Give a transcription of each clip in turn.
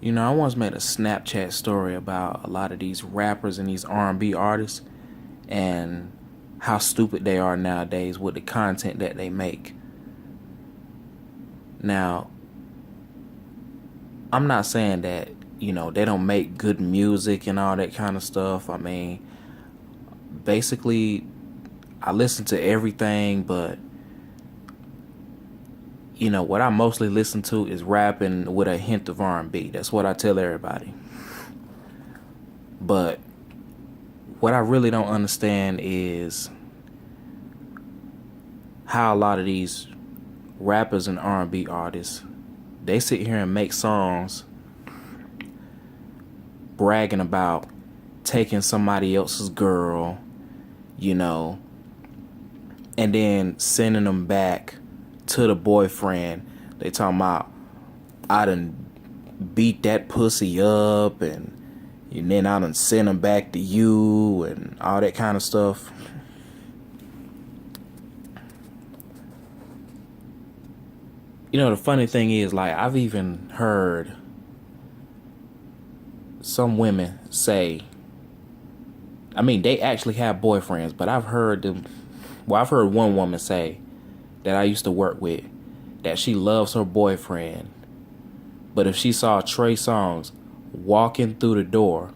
I once made a Snapchat story about a lot of these rappers and these R&B artists and how stupid they are nowadays with the content that they make. Now, I'm not saying that, they don't make good music and all that kind of stuff. I mean, basically, I listen to everything, but, what I mostly listen to is rapping with a hint of R&B. That's what I tell everybody. But what I really don't understand is how a lot of these rappers and R&B artists, they sit here and make songs bragging about taking somebody else's girl, and then sending them back to the boyfriend. They talking about, I done beat that pussy up, and then I done send them back to you, and all that kind of stuff. The funny thing is, like, I've even heard some women say, I mean, they actually have boyfriends, but I've heard one woman say that I used to work with that she loves her boyfriend, but if she saw Trey Songz walking through the door,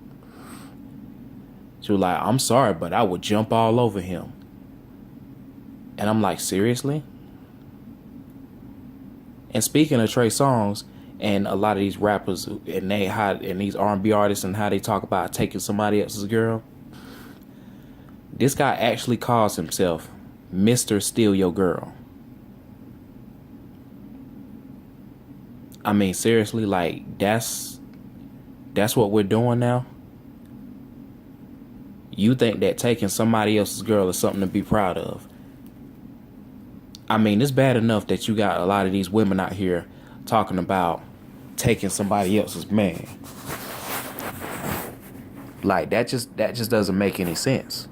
she was like, I'm sorry, but I would jump all over him. And I'm like, seriously? And speaking of Trey Songz and a lot of these rappers and these R&B artists and how they talk about taking somebody else's girl, this guy actually calls himself Mr. Steal Your Girl. I mean, seriously, like, that's what we're doing now? You think that taking somebody else's girl is something to be proud of? I mean, it's bad enough that you got a lot of these women out here talking about taking somebody else's man. Like, that just doesn't make any sense.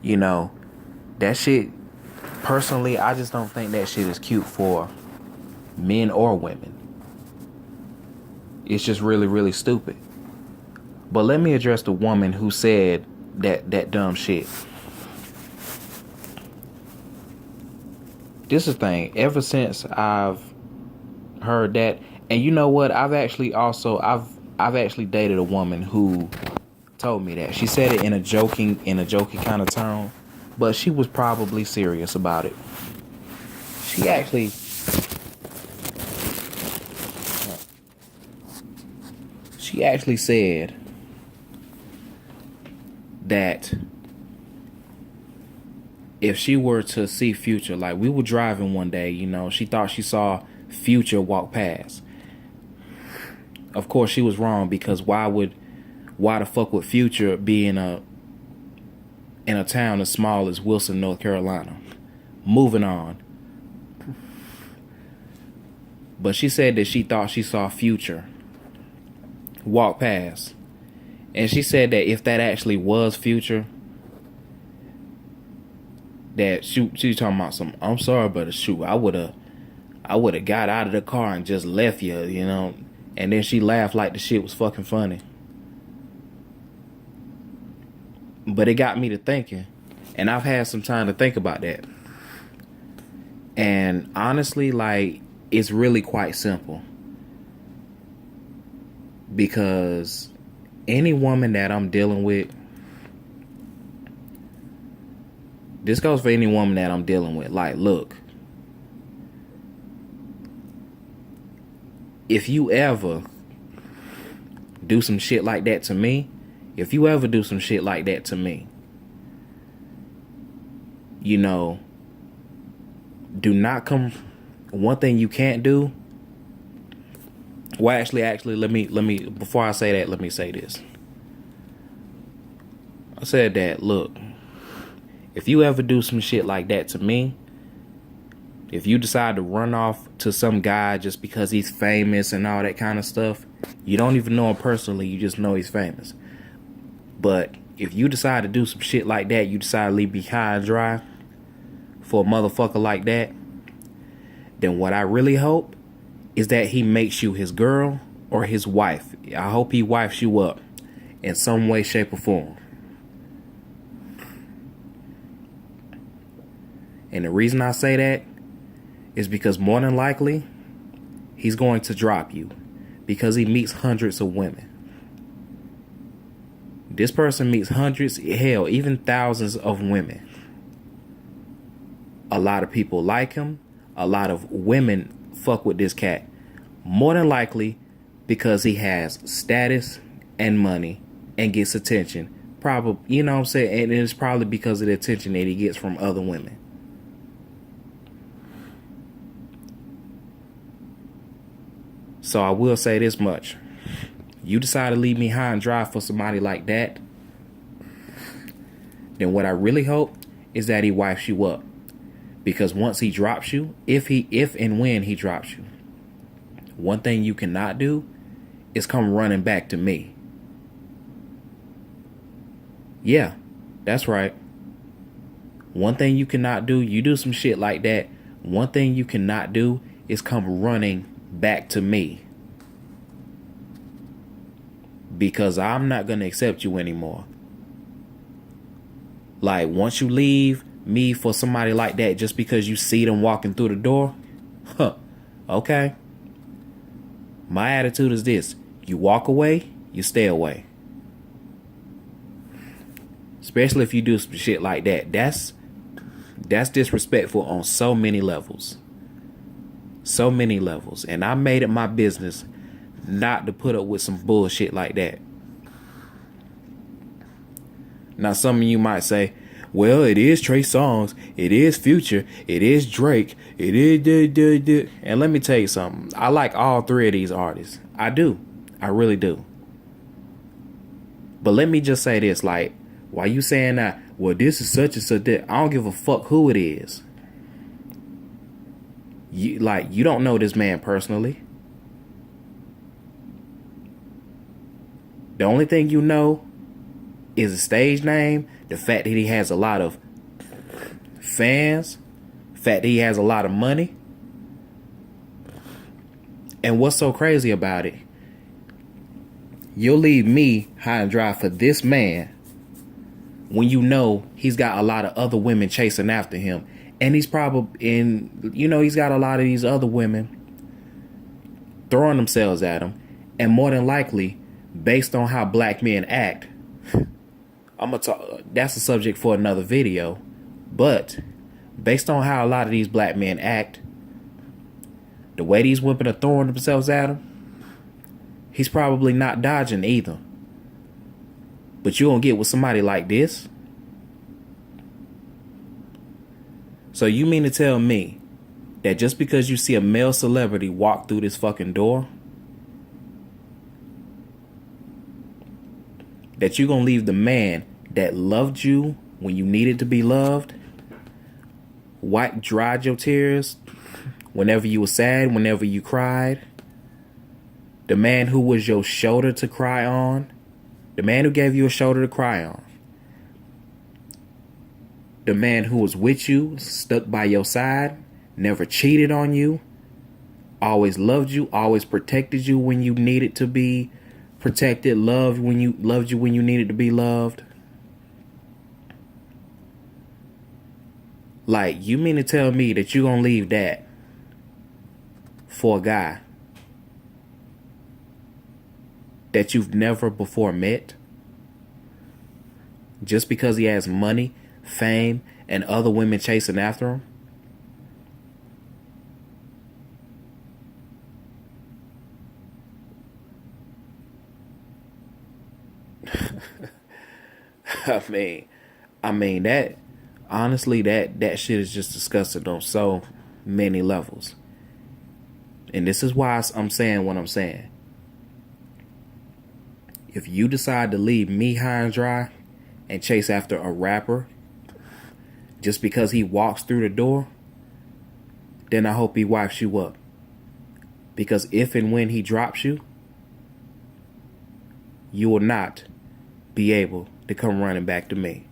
That shit, personally, I just don't think that shit is cute for men or women. It's just really, really stupid. But let me address the woman who said that dumb shit. This is the thing. Ever since I've heard that, and you know what? I've actually dated a woman who told me that. She said it in a joking kind of tone, but she was probably serious about it. She actually said that if she were to see Future, like, we were driving one day, she thought she saw Future walk past. Of course, she was wrong, because why the fuck would Future be in a town as small as Wilson, North Carolina? Moving on. But she said that she thought she saw Future walk past. And she said that if that actually was Future, that she talking about some, I'm sorry, but shoot, I would have got out of the car and just left you, And then she laughed like the shit was fucking funny. But it got me to thinking, and I've had some time to think about that. And honestly, like, it's really quite simple. Because any woman that I'm dealing with, this goes for any woman that I'm dealing with. Like, look, if you ever do some shit like that to me, do not come. One thing you can't do. Well, actually, let me before I say that, let me say this. I said that, look, if you ever do some shit like that to me, if you decide to run off to some guy just because he's famous and all that kind of stuff, you don't even know him personally, you just know he's famous. But if you decide to do some shit like that, you decide to leave me high and dry for a motherfucker like that, then what I really hope is that he makes you his girl or his wife. I hope he wifes you up in some way, shape, or form. And the reason I say that is because more than likely, he's going to drop you because he meets hundreds of women. This person meets hundreds, hell, even thousands of women. A lot of people like him. A lot of women fuck with this cat. More than likely because he has status and money and gets attention. Probably, you know what I'm saying? And it's probably because of the attention that he gets from other women. So I will say this much. You decide to leave me high and dry for somebody like that, then what I really hope is that he wipes you up. Because once he drops you, if and when he drops you, one thing you cannot do is come running back to me. Yeah, that's right. One thing you cannot do, you do some shit like that, one thing you cannot do is come running back to me. Because I'm not going to accept you anymore. Like, once you leave me for somebody like that just because you see them walking through the door, okay. My attitude is this. You walk away, you stay away. Especially if you do some shit like that. That's disrespectful on so many levels. So many levels. And I made it my business not to put up with some bullshit like that. Now, some of you might say, well, it is Trey Songz, it is Future, it is Drake, it is And let me tell you something. I like all three of these artists. I do. I really do. But let me just say this, like, why you saying that, well, this is such and such that, I don't give a fuck who it is. You don't know this man personally. The only thing you know is a stage name, the fact that he has a lot of fans, the fact that he has a lot of money. And what's so crazy about it, you'll leave me high and dry for this man when you know he's got a lot of other women chasing after him. And he's probably he's got a lot of these other women throwing themselves at him. And more than likely, based on how black men act, that's a subject for another video. But based on how a lot of these black men act, the way these women are throwing themselves at him, he's probably not dodging either. But you gonna get with somebody like this? So you mean to tell me that just because you see a male celebrity walk through this fucking door, that you gonna leave the man that loved you when you needed to be loved, dried your tears whenever you were sad, whenever you cried, the man who was your shoulder to cry on, the man who gave you a shoulder to cry on, the man who was with you, stuck by your side, never cheated on you, always loved you, always protected you when you needed to be protected, loved you when you needed to be loved. Like, you mean to tell me that you gonna leave that for a guy that you've never before met just because he has money, fame, and other women chasing after him? I mean that honestly, that shit is just disgusting on so many levels. And this is why I'm saying what I'm saying. If you decide to leave me high and dry and chase after a rapper just because he walks through the door, then I hope he wipes you up. Because if and when he drops you, you will not be able to come running back to me.